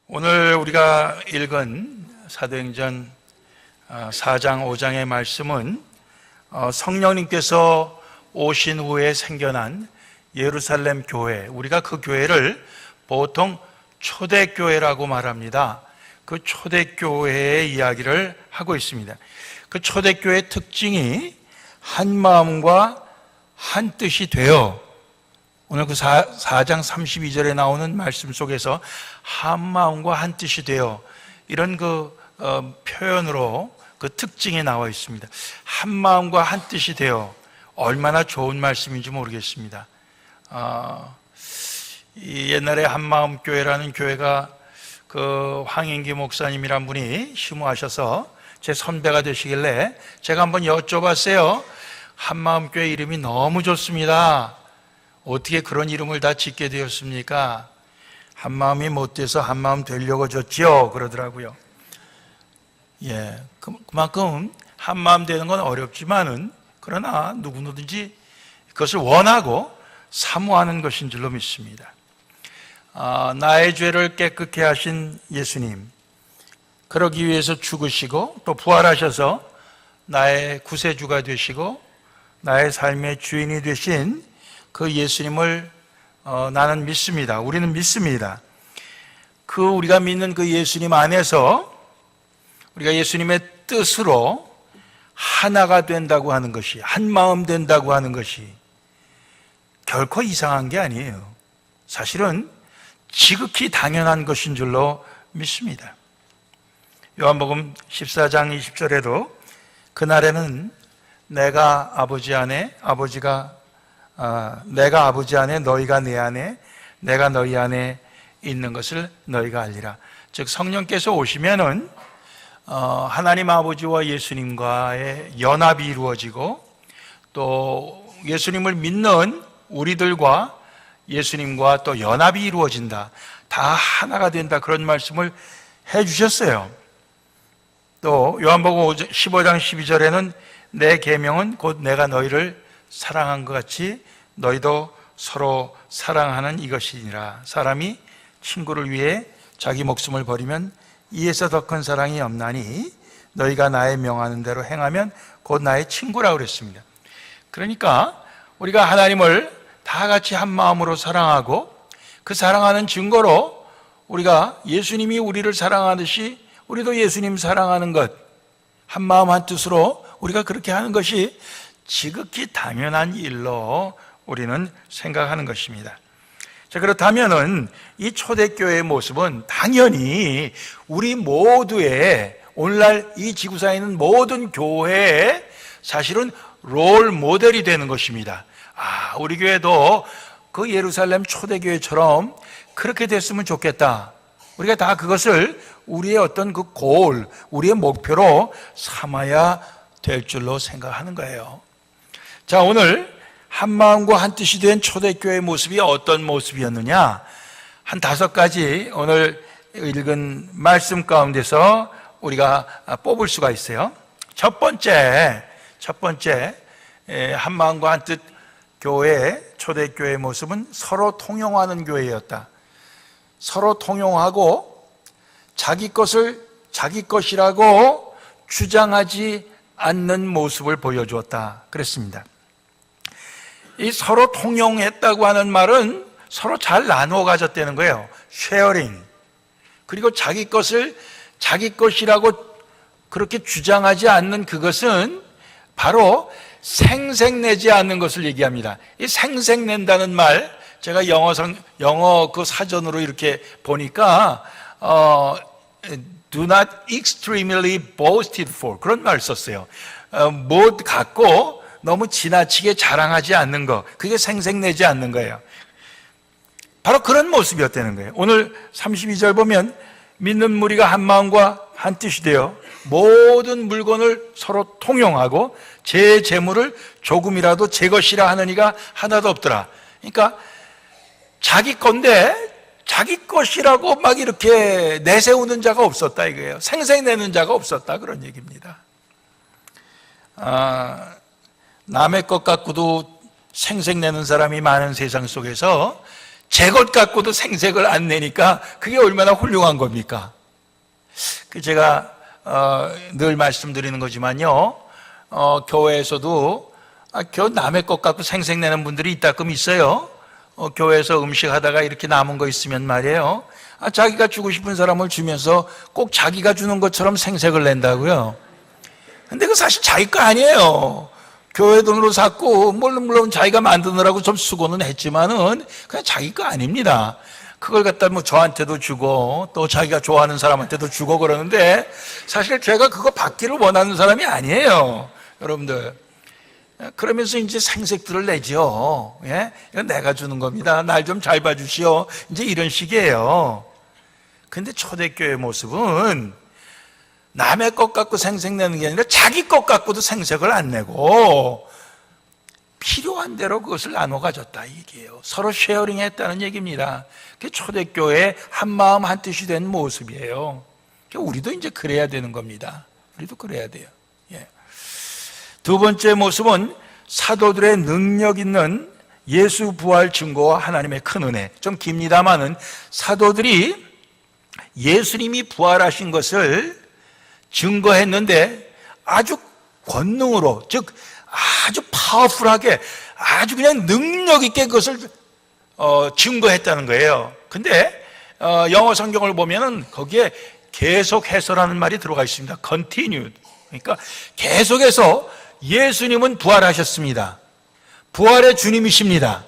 오늘 우리가 읽은 사도행전 4장 5장의 말씀은 성령님께서 오신 후에 생겨난 예루살렘 교회, 우리가 그 교회를 보통 초대교회라고 말합니다. 그 초대교회의 이야기를 하고 있습니다. 그 초대교회의 특징이 한 마음과 한 뜻이 되어, 오늘 그 4장 32절에 나오는 말씀 속에서 한 마음과 한 뜻이 되어, 이런 표현으로 그 특징이 나와 있습니다. 한 마음과 한 뜻이 되어, 얼마나 좋은 말씀인지 모르겠습니다. 이 옛날에 한마음교회라는 교회가 그 황인기 목사님이란 분이 심우하셔서 제 선배가 되시길래 제가 한번 여쭤봤어요. 한마음교회 이름이 너무 좋습니다. 어떻게 그런 이름을 다 짓게 되었습니까? 한마음이 못 돼서 한마음 되려고 졌지요, 그러더라고요. 예, 그만큼 한마음 되는 건 어렵지만은, 그러나 누구든지 그것을 원하고 사모하는 것인 줄로 믿습니다. 나의 죄를 깨끗게 하신 예수님, 그러기 위해서 죽으시고 또 부활하셔서 나의 구세주가 되시고 나의 삶의 주인이 되신 그 예수님을 나는 믿습니다. 우리는 믿습니다. 우리가 믿는 그 예수님 안에서 우리가 예수님의 뜻으로 하나가 된다고 하는 것이, 한 마음 된다고 하는 것이 결코 이상한 게 아니에요. 사실은 지극히 당연한 것인 줄로 믿습니다. 요한복음 14장 20절에도 그날에는 내가 아버지 안에 너희가 내 안에 내가 너희 안에 있는 것을 너희가 알리라. 즉 성령께서 오시면은 하나님 아버지와 예수님과의 연합이 이루어지고 또 예수님을 믿는 우리들과 예수님과 또 연합이 이루어진다. 다 하나가 된다. 그런 말씀을 해 주셨어요. 또 요한복음 15장 12절에는 내 계명은 곧 내가 너희를 사랑한 것 같이 너희도 서로 사랑하는 이것이니라. 사람이 친구를 위해 자기 목숨을 버리면 이에서 더 큰 사랑이 없나니 너희가 나의 명하는 대로 행하면 곧 나의 친구라고 그랬습니다. 그러니까 우리가 하나님을 다 같이 한 마음으로 사랑하고, 그 사랑하는 증거로 우리가 예수님이 우리를 사랑하듯이 우리도 예수님 사랑하는 것, 한 마음 한 뜻으로 우리가 그렇게 하는 것이 지극히 당연한 일로 우리는 생각하는 것입니다. 자, 그렇다면은 이 초대교회의 모습은 당연히 우리 모두의, 오늘날 이 지구상에 있는 모든 교회의 사실은 롤 모델이 되는 것입니다. 우리 교회도 그 예루살렘 초대교회처럼 그렇게 됐으면 좋겠다. 우리가 다 그것을 우리의 어떤 우리의 목표로 삼아야 될 줄로 생각하는 거예요. 자, 오늘 한 마음과 한 뜻이 된 초대교회의 모습이 어떤 모습이었느냐? 한 5가지 오늘 읽은 말씀 가운데서 우리가 뽑을 수가 있어요. 첫 번째, 한 마음과 한 뜻 교회, 초대교회의 모습은 서로 통용하는 교회였다. 서로 통용하고 자기 것을 자기 것이라고 주장하지 않는 모습을 보여주었다. 그랬습니다. 이 서로 통용했다고 하는 말은 서로 잘 나누어 가졌다는 거예요. 쉐어링. 그리고 자기 것을 자기 것이라고 그렇게 주장하지 않는 그것은 바로 생색내지 않는 것을 얘기합니다. 이 생색낸다는 말, 제가 영어 그 사전으로 이렇게 보니까 do not extremely boasted for, 그런 말을 썼어요. 못 갖고 너무 지나치게 자랑하지 않는 것, 그게 생색내지 않는 거예요. 바로 그런 모습이었다는 거예요. 오늘 32절 보면 믿는 무리가 한 마음과 한 뜻이 되어 모든 물건을 서로 통용하고 제 재물을 조금이라도 제 것이라 하는 이가 하나도 없더라. 그러니까 자기 건데 자기 것이라고 막 이렇게 내세우는 자가 없었다 이거예요. 생색내는 자가 없었다, 그런 얘기입니다. 남의 것 갖고도 생색내는 사람이 많은 세상 속에서 제 것 갖고도 생색을 안 내니까 그게 얼마나 훌륭한 겁니까? 제가 늘 말씀드리는 거지만요, 교회에서도 남의 것 갖고 생색내는 분들이 있다끔 있어요. 교회에서 음식 하다가 이렇게 남은 거 있으면 말이에요, 자기가 주고 싶은 사람을 주면서 꼭 자기가 주는 것처럼 생색을 낸다고요. 근데 그 사실 자기 거 아니에요. 교회 돈으로 샀고, 물론 자기가 만드느라고 좀 수고는 했지만은 그냥 자기 거 아닙니다. 그걸 갖다 뭐 저한테도 주고 또 자기가 좋아하는 사람한테도 주고 그러는데, 사실 제가 그거 받기를 원하는 사람이 아니에요, 여러분들. 그러면서 이제 생색들을 내죠. 예? 이건 내가 주는 겁니다. 날 좀 잘 봐주시오. 이제 이런 식이에요. 근데 초대교회 모습은 남의 것 갖고 생색내는 게 아니라 자기 것 갖고도 생색을 안 내고 필요한 대로 그것을 나눠 가졌다, 이게요. 서로 쉐어링 했다는 얘기입니다. 그게 초대교회의 한마음 한뜻이 된 모습이에요. 우리도 이제 그래야 되는 겁니다. 우리도 그래야 돼요. 예. 두 번째 모습은 사도들의 능력 있는 예수 부활 증거와 하나님의 큰 은혜. 좀 깁니다마는 사도들이 예수님이 부활하신 것을 증거했는데 아주 권능으로, 즉 아주 파워풀하게, 아주 그냥 능력 있게 그것을 증거했다는 거예요. 근데 영어 성경을 보면은 거기에 계속해서라는 말이 들어가 있습니다. continued. 그러니까 계속해서 예수님은 부활하셨습니다. 부활의 주님이십니다.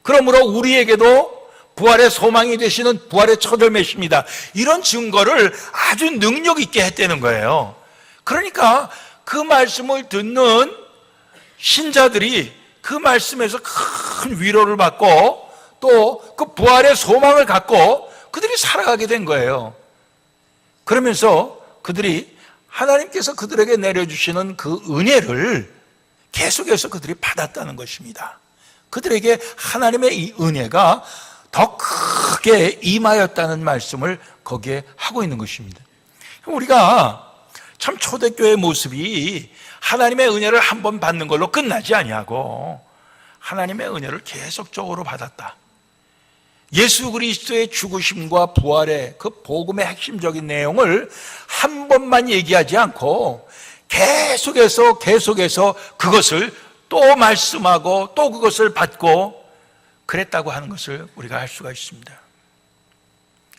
그러므로 우리에게도 부활의 소망이 되시는 부활의 첫 열매십니다. 이런 증거를 아주 능력 있게 했다는 거예요. 그러니까 그 말씀을 듣는 신자들이 그 말씀에서 큰 위로를 받고 또 그 부활의 소망을 갖고 그들이 살아가게 된 거예요. 그러면서 그들이 하나님께서 그들에게 내려주시는 그 은혜를 계속해서 그들이 받았다는 것입니다. 그들에게 하나님의 이 은혜가 더 크게 임하였다는 말씀을 거기에 하고 있는 것입니다. 우리가 참 초대교회의 모습이 하나님의 은혜를 한 번 받는 걸로 끝나지 아니하고 하나님의 은혜를 계속적으로 받았다. 예수 그리스도의 죽으심과 부활의 그 복음의 핵심적인 내용을 한 번만 얘기하지 않고 계속해서 그것을 또 말씀하고 또 그것을 받고 그랬다고 하는 것을 우리가 알 수가 있습니다.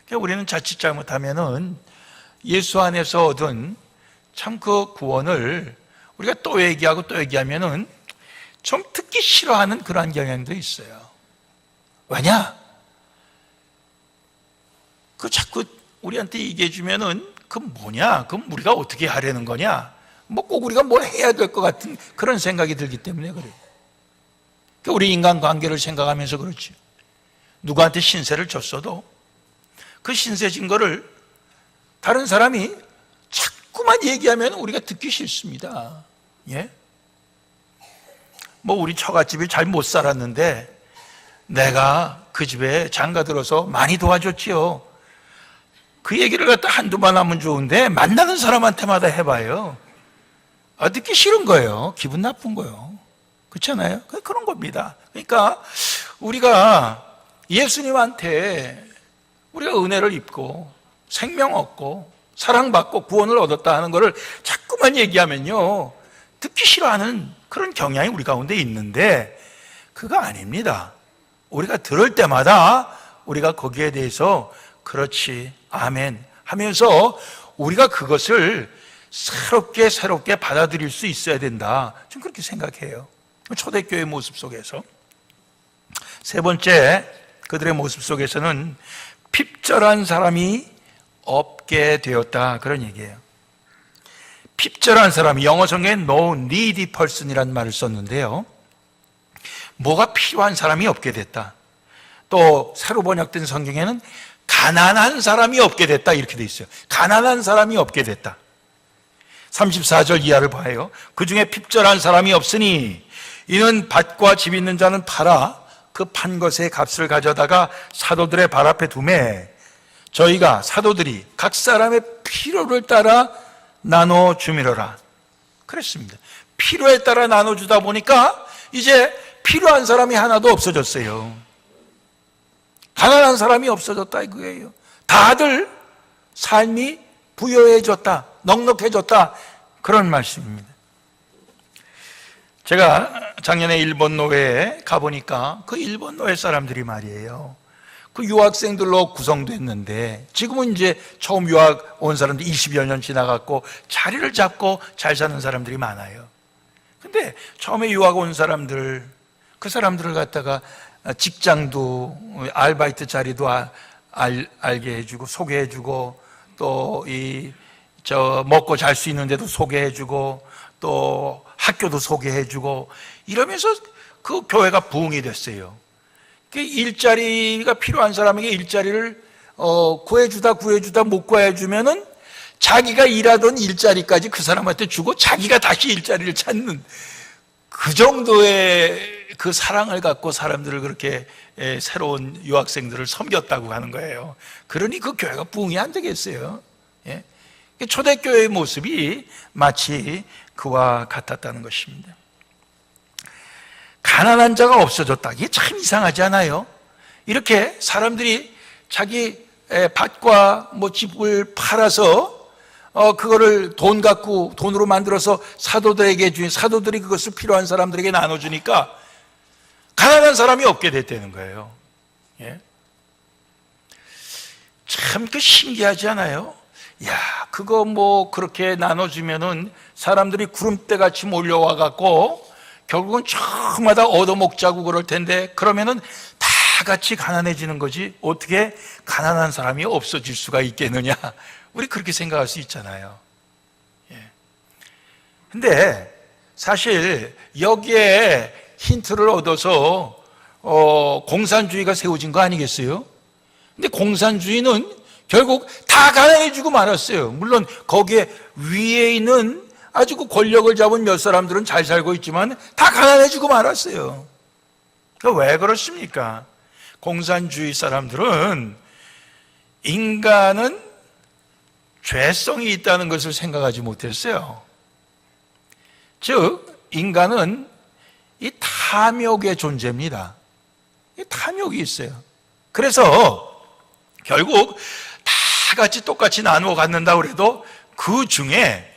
그러니까 우리는 자칫 잘못하면은 예수 안에서 얻은 참 그 구원을 우리가 또 얘기하고 또 얘기하면은 좀 듣기 싫어하는 그러한 경향도 있어요. 왜냐? 그 자꾸 우리한테 얘기해 주면은 그 뭐냐? 그럼 우리가 어떻게 하려는 거냐? 뭐 꼭 우리가 뭘 해야 될 것 같은 그런 생각이 들기 때문에 그래요. 우리 인간관계를 생각하면서 그렇지. 누구한테 신세를 졌어도 그 신세 진 거를 다른 사람이 자꾸만 얘기하면 우리가 듣기 싫습니다. 예? 뭐 우리 처갓집이 잘 못 살았는데 내가 그 집에 장가 들어서 많이 도와줬지요. 그 얘기를 갖다 한두 번 하면 좋은데 만나는 사람한테마다 해봐요. 듣기 싫은 거예요. 기분 나쁜 거예요. 그렇잖아요? 그런 겁니다. 그러니까 우리가 예수님한테 우리가 은혜를 입고 생명 얻고 사랑받고 구원을 얻었다 하는 것을 자꾸만 얘기하면요, 듣기 싫어하는 그런 경향이 우리 가운데 있는데 그거 아닙니다. 우리가 들을 때마다 우리가 거기에 대해서 그렇지, 아멘 하면서 우리가 그것을 새롭게 받아들일 수 있어야 된다. 좀 그렇게 생각해요. 초대교회의 모습 속에서. 세 번째, 그들의 모습 속에서는 핍절한 사람이 없게 되었다, 그런 얘기예요. 핍절한 사람이, 영어 성경에 no needy person이라는 말을 썼는데요, 뭐가 필요한 사람이 없게 됐다. 또 새로 번역된 성경에는 가난한 사람이 없게 됐다, 이렇게 돼 있어요. 가난한 사람이 없게 됐다. 34절 이하를 봐요. 그 중에 핍절한 사람이 없으니 이는 밭과 집 있는 자는 팔아 그 판 것의 값을 가져다가 사도들의 발 앞에 두매 저희가 사도들이 각 사람의 필요를 따라 나눠주미러라. 그랬습니다. 필요에 따라 나눠주다 보니까 이제 필요한 사람이 하나도 없어졌어요. 가난한 사람이 없어졌다 이거예요. 다들 삶이 부여해졌다, 넉넉해졌다, 그런 말씀입니다. 제가 작년에 일본 노회에 가보니까 그 일본 노회 사람들이 말이에요, 그 유학생들로 구성됐는데 지금은 이제 처음 유학 온 사람들 20여 년 지나갔고 자리를 잡고 잘 사는 사람들이 많아요. 근데 처음에 유학 온 사람들, 그 사람들을 갖다가 직장도, 아르바이트 자리도 알게 해주고 소개해주고, 또 먹고 잘 수 있는 데도 소개해주고, 또 학교도 소개해주고, 이러면서 그 교회가 부흥이 됐어요. 그 일자리가 필요한 사람에게 일자리를 구해주다 못 구해주면은 자기가 일하던 일자리까지 그 사람한테 주고 자기가 다시 일자리를 찾는, 그 정도의 그 사랑을 갖고 사람들을 그렇게 새로운 유학생들을 섬겼다고 하는 거예요. 그러니 그 교회가 부흥이 안 되겠어요. 예? 초대교회의 모습이 마치 그와 같았다는 것입니다. 가난한 자가 없어졌다. 이게 참 이상하지 않아요? 이렇게 사람들이 자기 밭과 집을 팔아서 그거를 돈으로 만들어서 사도들에게 주니 사도들이 그것을 필요한 사람들에게 나눠주니까 가난한 사람이 없게 됐다는 거예요. 예? 참 신기하지 않아요? 야, 그거 그렇게 나눠주면은 사람들이 구름대 같이 몰려와 갖고 결국은 저마다 얻어먹자고 그럴 텐데, 그러면은 다 같이 가난해지는 거지 어떻게 가난한 사람이 없어질 수가 있겠느냐, 우리 그렇게 생각할 수 있잖아요. 예. 근데 사실 여기에 힌트를 얻어서 공산주의가 세워진 거 아니겠어요? 근데 공산주의는 결국 다 가난해지고 말았어요. 물론 거기에 위에 있는 아주 그 권력을 잡은 몇 사람들은 잘 살고 있지만 다 가난해지고 말았어요. 왜 그렇습니까? 공산주의 사람들은 인간은 죄성이 있다는 것을 생각하지 못했어요. 즉, 인간은 이 탐욕의 존재입니다. 이 탐욕이 있어요. 그래서 결국 다 같이 똑같이 나누어 갖는다고 해도 그 중에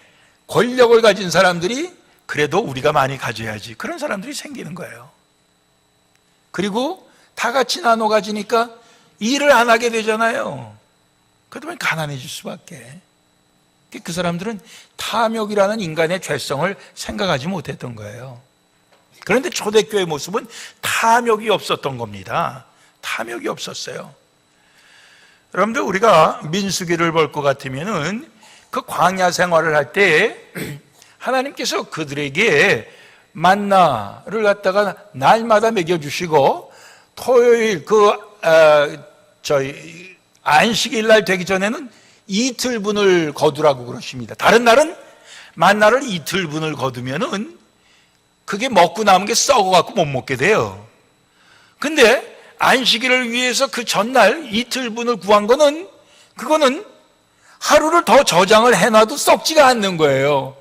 권력을 가진 사람들이 그래도 우리가 많이 가져야지, 그런 사람들이 생기는 거예요. 그리고 다 같이 나눠 가지니까 일을 안 하게 되잖아요. 그러면 가난해질 수밖에. 그 사람들은 탐욕이라는 인간의 죄성을 생각하지 못했던 거예요. 그런데 초대교회의 모습은 탐욕이 없었던 겁니다. 탐욕이 없었어요. 여러분들, 우리가 민수기를 볼 것 같으면은 그 광야 생활을 할 때 하나님께서 그들에게 만나를 갖다가 날마다 먹여주시고, 토요일 안식일 날 되기 전에는 이틀분을 거두라고 그러십니다. 다른 날은 만나를 이틀분을 거두면은 그게 먹고 남은 게 썩어갖고 못 먹게 돼요. 근데 안식일을 위해서 그 전날 이틀분을 구한 그거는 하루를 더 저장을 해놔도 썩지가 않는 거예요.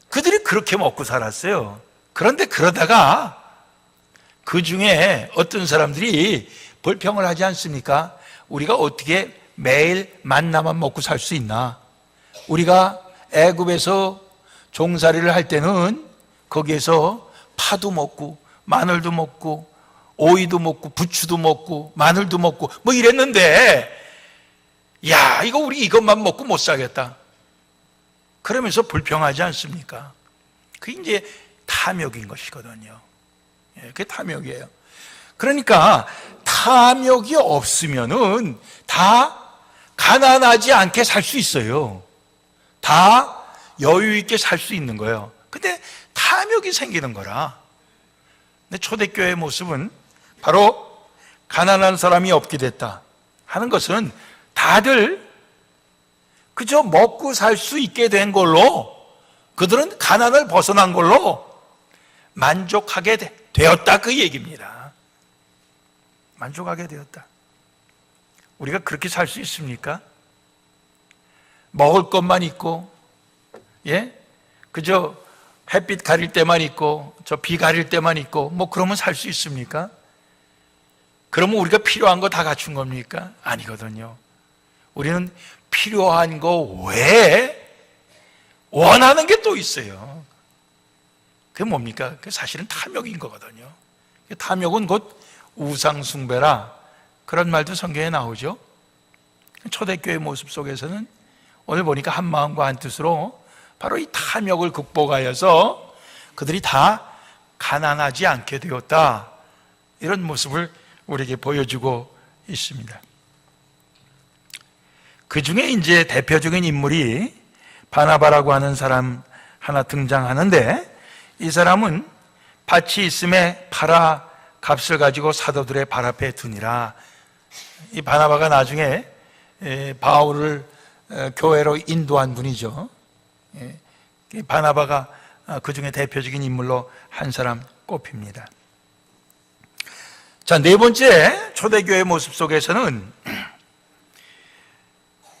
그들이 그렇게 먹고 살았어요. 그런데 그러다가 그 중에 어떤 사람들이 불평을 하지 않습니까? 우리가 어떻게 매일 만나만 먹고 살 수 있나? 우리가 애굽에서 종살이를 할 때는 거기에서 파도 먹고 마늘도 먹고 오이도 먹고 부추도 먹고 마늘도 먹고 이랬는데, 야, 우리 이것만 먹고 못 살겠다, 그러면서 불평하지 않습니까? 그게 이제 탐욕인 것이거든요. 예, 그게 탐욕이에요. 그러니까 탐욕이 없으면은 다 가난하지 않게 살 수 있어요. 다 여유 있게 살 수 있는 거예요. 근데 탐욕이 생기는 거라. 근데 초대교회의 모습은 바로 가난한 사람이 없게 됐다 하는 것은 다들 그저 먹고 살 수 있게 된 걸로, 그들은 가난을 벗어난 걸로 만족하게 되었다, 그 얘기입니다. 만족하게 되었다. 우리가 그렇게 살 수 있습니까? 먹을 것만 있고, 그저 햇빛 가릴 때만 있고 저 비 가릴 때만 있고 그러면 살 수 있습니까? 그러면 우리가 필요한 거 다 갖춘 겁니까? 아니거든요. 우리는 필요한 거 외에 원하는 게 또 있어요. 그게 뭡니까? 그게 사실은 탐욕인 거거든요. 탐욕은 곧 우상숭배라, 그런 말도 성경에 나오죠. 초대교회 모습 속에서는 오늘 보니까 한 마음과 한 뜻으로 바로 이 탐욕을 극복하여서 그들이 다 가난하지 않게 되었다, 이런 모습을 우리에게 보여주고 있습니다. 그 중에 이제 대표적인 인물이 바나바라고 하는 사람 하나 등장하는데, 이 사람은 밭이 있음에 팔아 값을 가지고 사도들의 발 앞에 두니라. 이 바나바가 나중에 바울을 교회로 인도한 분이죠. 바나바가 그 중에 대표적인 인물로 한 사람 꼽힙니다. 자, 네 번째, 초대교회 모습 속에서는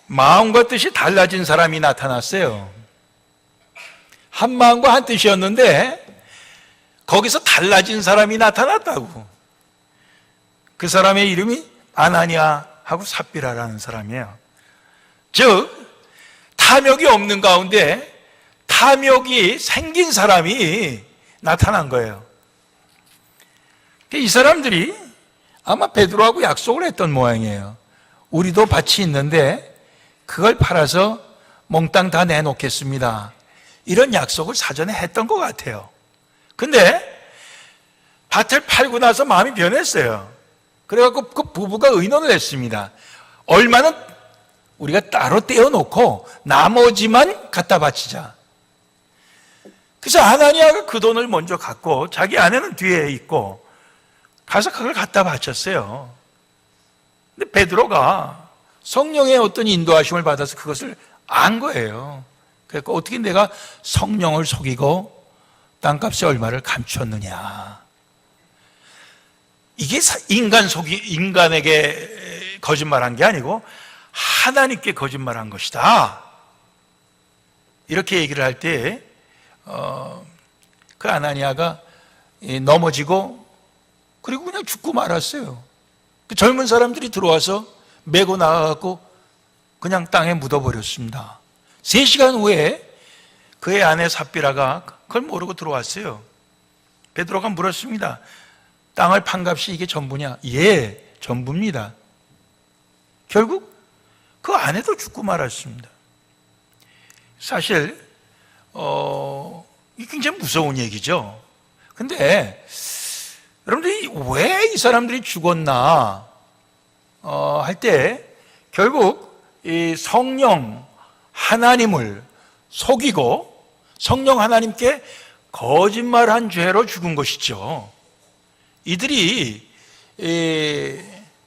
마음과 뜻이 달라진 사람이 나타났어요. 한 마음과 한 뜻이었는데 거기서 달라진 사람이 나타났다고. 그 사람의 이름이 아나니아하고 삽비라라는 사람이에요. 즉, 탐욕이 없는 가운데 탐욕이 생긴 사람이 나타난 거예요. 이 사람들이 아마 베드로하고 약속을 했던 모양이에요. 우리도 밭이 있는데 그걸 팔아서 몽땅 다 내놓겠습니다, 이런 약속을 사전에 했던 것 같아요. 근데 밭을 팔고 나서 마음이 변했어요. 그래갖고 그 부부가 의논을 했습니다. 얼마는 우리가 따로 떼어놓고 나머지만 갖다 바치자. 그래서 아나니아가 그 돈을 먼저 갖고 자기 아내는 뒤에 있고 가서 그걸 갖다 바쳤어요. 근데 베드로가 성령의 어떤 인도하심을 받아서 그것을 안 거예요. 그러니까 어떻게 내가 성령을 속이고 땅값의 얼마를 감추었느냐. 이게 인간에게 거짓말한 게 아니고 하나님께 거짓말한 것이다, 이렇게 얘기를 할 때 그 아나니아가 넘어지고 그리고 그냥 죽고 말았어요. 그 젊은 사람들이 들어와서 메고 나가고 그냥 땅에 묻어버렸습니다. 3시간 후에 그의 아내 삽비라가 그걸 모르고 들어왔어요. 베드로가 물었습니다. 땅을 판 값이 이게 전부냐? 예, 전부입니다. 결국 그 아내도 죽고 말았습니다. 사실 이게 굉장히 무서운 얘기죠. 근데 여러분들이 왜 이 사람들이 죽었나 할 때 결국 이 성령 하나님을 속이고 성령 하나님께 거짓말한 죄로 죽은 것이죠. 이들이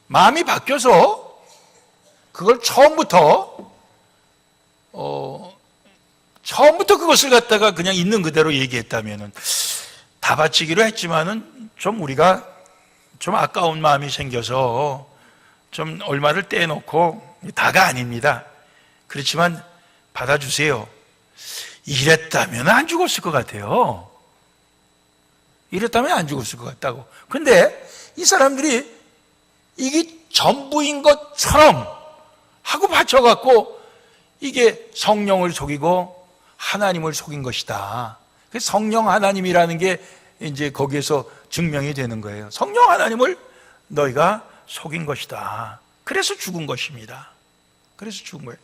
마음이 바뀌어서 그걸 처음부터 그것을 갖다가 그냥 있는 그대로 얘기했다면은 다 바치기로 했지만은 좀 우리가 좀 아까운 마음이 생겨서 좀 얼마를 떼놓고 다가 아닙니다. 그렇지만 받아주세요, 이랬다면 안 죽었을 것 같아요. 이랬다면 안 죽었을 것 같다고. 근데 이 사람들이 이게 전부인 것처럼 하고 바쳐갖고 이게 성령을 속이고 하나님을 속인 것이다. 성령 하나님이라는 게 이제 거기에서 증명이 되는 거예요. 성령 하나님을 너희가 속인 것이다. 그래서 죽은 것입니다. 그래서 죽은 거예요.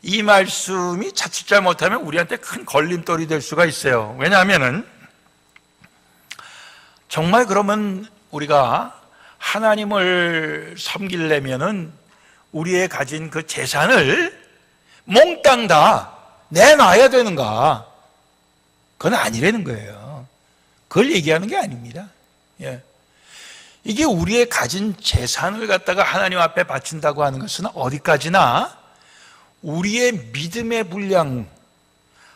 이 말씀이 자칫 잘못하면 우리한테 큰 걸림돌이 될 수가 있어요. 왜냐하면은 정말 그러면 우리가 하나님을 섬기려면은 우리의 가진 그 재산을 몽땅 다 내놔야 되는가? 그건 아니라는 거예요. 그걸 얘기하는 게 아닙니다. 예. 이게 우리의 가진 재산을 갖다가 하나님 앞에 바친다고 하는 것은 어디까지나 우리의 믿음의 분량,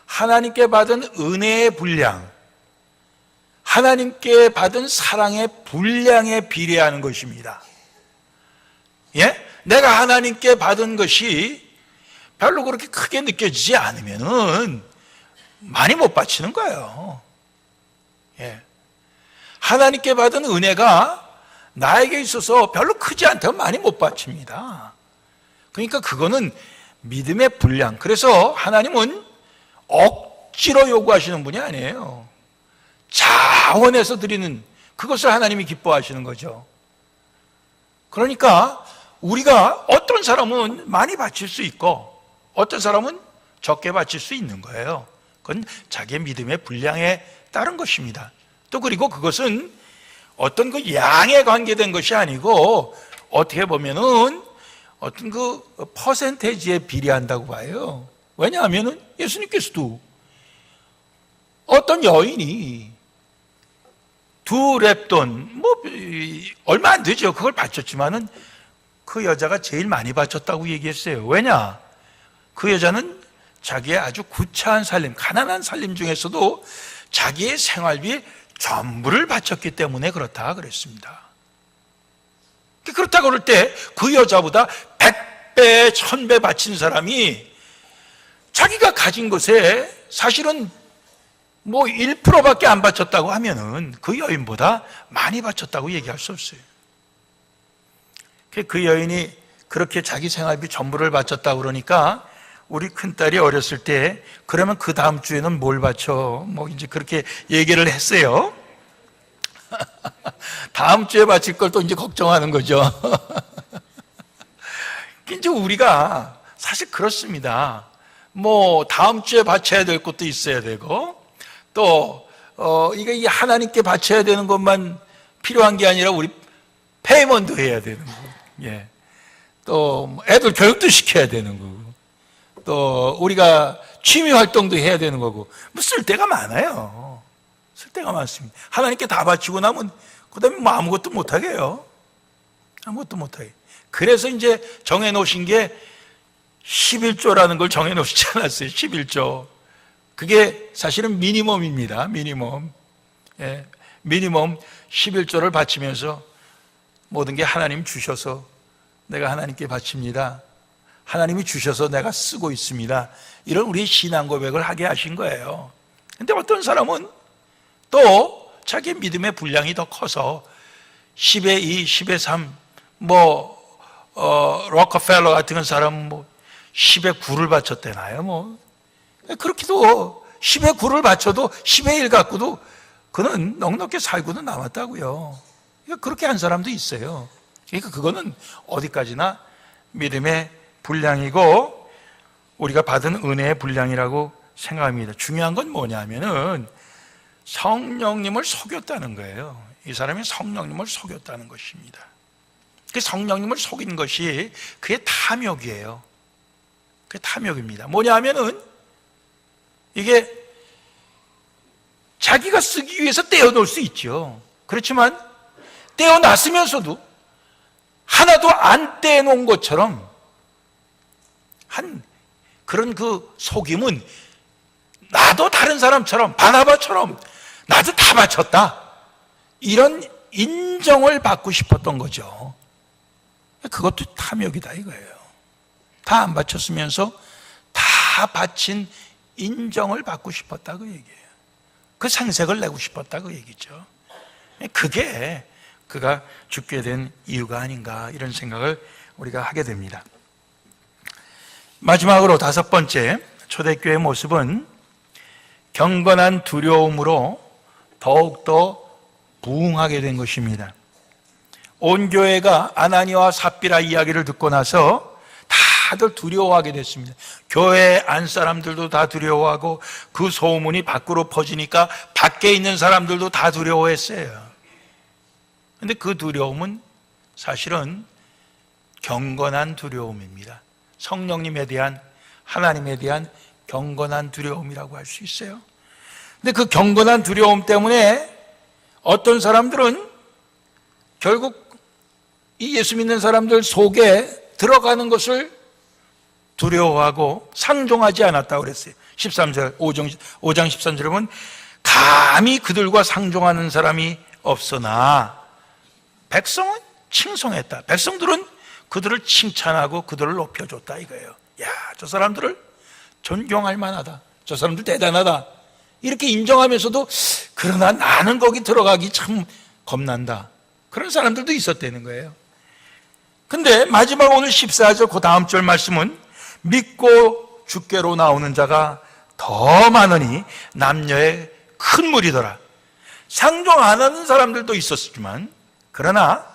하나님께 받은 은혜의 분량, 하나님께 받은 사랑의 분량에 비례하는 것입니다. 예? 내가 하나님께 받은 것이 별로 그렇게 크게 느껴지지 않으면은 많이 못 바치는 거예요. 예. 하나님께 받은 은혜가 나에게 있어서 별로 크지 않다면 많이 못 바칩니다. 그러니까 그거는 믿음의 분량. 그래서 하나님은 억지로 요구하시는 분이 아니에요. 자원해서 드리는 그것을 하나님이 기뻐하시는 거죠. 그러니까 우리가 어떤 사람은 많이 바칠 수 있고 어떤 사람은 적게 바칠 수 있는 거예요. 그건 자기의 믿음의 분량에 따른 것입니다. 또 그리고 그것은 어떤 그 양에 관계된 것이 아니고 어떻게 보면은 어떤 그 퍼센테이지에 비례한다고 봐요. 왜냐하면은 예수님께서도 어떤 여인이 2렙돈 얼마 안 되죠. 그걸 바쳤지만은 그 여자가 제일 많이 바쳤다고 얘기했어요. 왜냐? 그 여자는 자기의 아주 구차한 살림, 가난한 살림 중에서도 자기의 생활비 전부를 바쳤기 때문에 그렇다 그랬습니다. 그렇다고 그럴 때 그 여자보다 100배, 1000배 바친 사람이 자기가 가진 것에 사실은 1%밖에 안 바쳤다고 하면은 그 여인보다 많이 바쳤다고 얘기할 수 없어요. 그 여인이 그렇게 자기 생활비 전부를 바쳤다고 그러니까 우리 큰딸이 어렸을 때 그러면 그 다음 주에는 뭘 바쳐? 이제 그렇게 얘기를 했어요. 다음 주에 바칠 걸 또 이제 걱정하는 거죠. 이제 우리가 사실 그렇습니다. 다음 주에 바쳐야 될 것도 있어야 되고 또 이게 하나님께 바쳐야 되는 것만 필요한 게 아니라 우리 페이먼도 해야 되는 거고, 예. 또 애들 교육도 시켜야 되는 거고, 또 우리가 취미 활동도 해야 되는 거고, 쓸 데가 많아요. 쓸 데가 많습니다. 하나님께 다 바치고 나면 그다음에 아무것도 못 하게 해요. 아무것도 못 하게. 그래서 이제 정해 놓으신 게 11조라는 걸 정해 놓으시지 않았어요. 11조. 그게 사실은 미니멈입니다. 미니멈. 예. 미니멈 11조를 바치면서 모든 게 하나님 주셔서 내가 하나님께 바칩니다. 하나님이 주셔서 내가 쓰고 있습니다. 이런 우리의 신앙 고백을 하게 하신 거예요. 근데 어떤 사람은 또 자기 믿음의 분량이 더 커서 10의 2, 10의 3, 록커펠러 같은 사람은 10의 9를 바쳤대나요? 그렇게도 10의 9를 바쳐도 10의 1 갖고도 그는 넉넉히 살고도 남았다고요. 그렇게 한 사람도 있어요. 그러니까 그거는 어디까지나 믿음의 분량이고 우리가 받은 은혜의 분량이라고 생각합니다. 중요한 건 뭐냐면은 성령님을 속였다는 거예요. 이 사람이 성령님을 속였다는 것입니다. 그 성령님을 속인 것이 그의 탐욕이에요. 그게 탐욕입니다. 뭐냐면은 이게 자기가 쓰기 위해서 떼어놓을 수 있죠. 그렇지만 떼어놨으면서도 하나도 안 떼어놓은 것처럼 한 그런 그 속임은 나도 다른 사람처럼 바나바처럼 나도 다 바쳤다, 이런 인정을 받고 싶었던 거죠. 그것도 탐욕이다 이거예요. 다 안 바쳤으면서 다 바친 인정을 받고 싶었다 그 얘기예요. 그 생색을 내고 싶었다 그 얘기죠. 그게 그가 죽게 된 이유가 아닌가, 이런 생각을 우리가 하게 됩니다. 마지막으로 5번째 초대교회의 모습은 경건한 두려움으로 더욱더 부흥하게 된 것입니다. 온 교회가 아나니와 삽비라 이야기를 듣고 나서 다들 두려워하게 됐습니다. 교회 안 사람들도 다 두려워하고 그 소문이 밖으로 퍼지니까 밖에 있는 사람들도 다 두려워했어요. 근데 그 두려움은 사실은 경건한 두려움입니다. 성령님에 대한, 하나님에 대한 경건한 두려움이라고 할 수 있어요. 근데 그 경건한 두려움 때문에 어떤 사람들은 결국 이 예수 믿는 사람들 속에 들어가는 것을 두려워하고 상종하지 않았다고 그랬어요. 13절, 5장 13절에 보면 감히 그들과 상종하는 사람이 없으나 백성은 칭송했다. 백성들은 그들을 칭찬하고 그들을 높여줬다 이거예요. 야, 저 사람들을 존경할 만하다, 저 사람들 대단하다, 이렇게 인정하면서도 그러나 나는 거기 들어가기 참 겁난다. 그런 사람들도 있었다는 거예요. 근데 마지막 오늘 14절 그 다음 절 말씀은 믿고 주께로 나오는 자가 더 많으니 남녀의 큰 무리더라. 상종 안 하는 사람들도 있었지만 그러나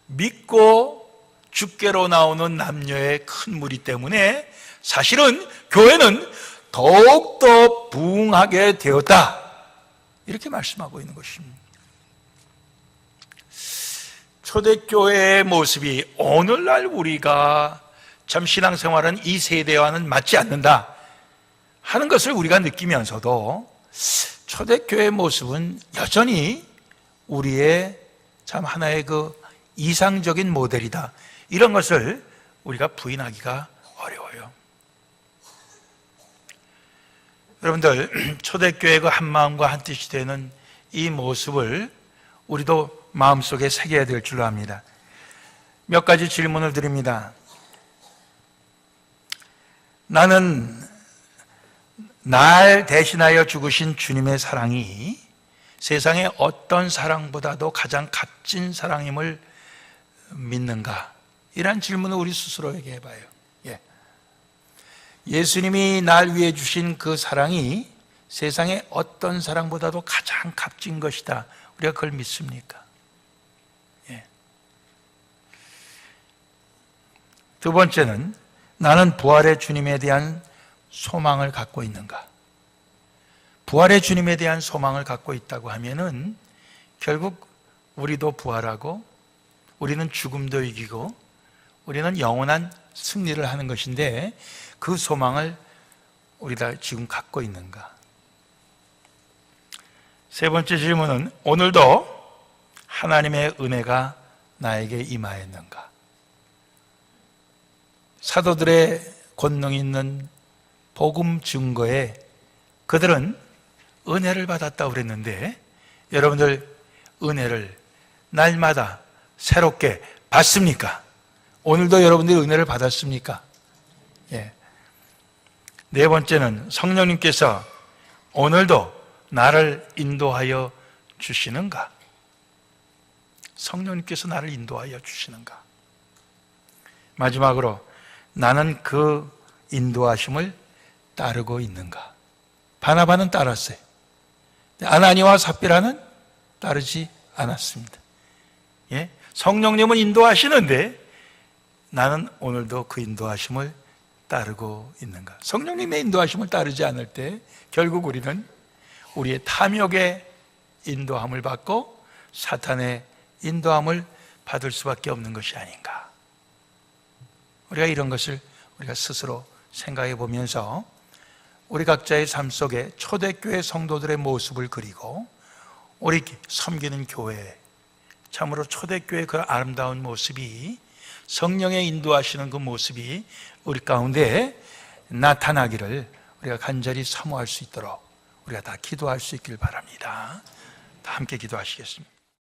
믿고 주께로 나오는 남녀의 큰 무리 때문에 사실은 교회는 더욱더 부흥하게 되었다, 이렇게 말씀하고 있는 것입니다. 초대교회의 모습이 오늘날 우리가 참 신앙생활은 이 세대와는 맞지 않는다 하는 것을 우리가 느끼면서도 초대교회의 모습은 여전히 우리의 참 하나의 그 이상적인 모델이다, 이런 것을 우리가 부인하기가 어려워요. 여러분들, 초대교회의 그 한마음과 한뜻이 되는 이 모습을 우리도 마음속에 새겨야 될 줄로 압니다. 몇 가지 질문을 드립니다. 나는 날 대신하여 죽으신 주님의 사랑이 세상의 어떤 사랑보다도 가장 값진 사랑임을 믿는가? 이런 질문을 우리 스스로에게 해봐요. 예수님이 날 위해 주신 그 사랑이 세상의 어떤 사랑보다도 가장 값진 것이다, 우리가 그걸 믿습니까? 두 번째는 나는 부활의 주님에 대한 소망을 갖고 있는가? 부활의 주님에 대한 소망을 갖고 있다고 하면은 결국 우리도 부활하고 우리는 죽음도 이기고 우리는 영원한 승리를 하는 것인데 그 소망을 우리가 지금 갖고 있는가? 세 번째 질문은 오늘도 하나님의 은혜가 나에게 임하였는가? 사도들의 권능 있는 복음 증거에 그들은 은혜를 받았다고 그랬는데 여러분들 은혜를 날마다 새롭게 받습니까? 오늘도 여러분들이 은혜를 받았습니까? 네 번째는 성령님께서 오늘도 나를 인도하여 주시는가? 성령님께서 나를 인도하여 주시는가? 마지막으로 나는 그 인도하심을 따르고 있는가? 바나바는 따랐어요. 아나니와 삽비라는 따르지 않았습니다. 성령님은 인도하시는데 나는 오늘도 그 인도하심을 따르고 있는가? 성령님의 인도하심을 따르지 않을 때 결국 우리는 우리의 탐욕의 인도함을 받고 사탄의 인도함을 받을 수밖에 없는 것이 아닌가? 우리가 이런 것을 우리가 스스로 생각해 보면서 우리 각자의 삶 속에 초대교회 성도들의 모습을 그리고 우리 섬기는 교회, 참으로 초대교회의 그 아름다운 모습이, 성령의 인도하시는 그 모습이 우리 가운데 나타나기를 우리가 간절히 사모할 수 있도록 우리가 다 기도할 수 있길 바랍니다. 다 함께 기도하시겠습니다.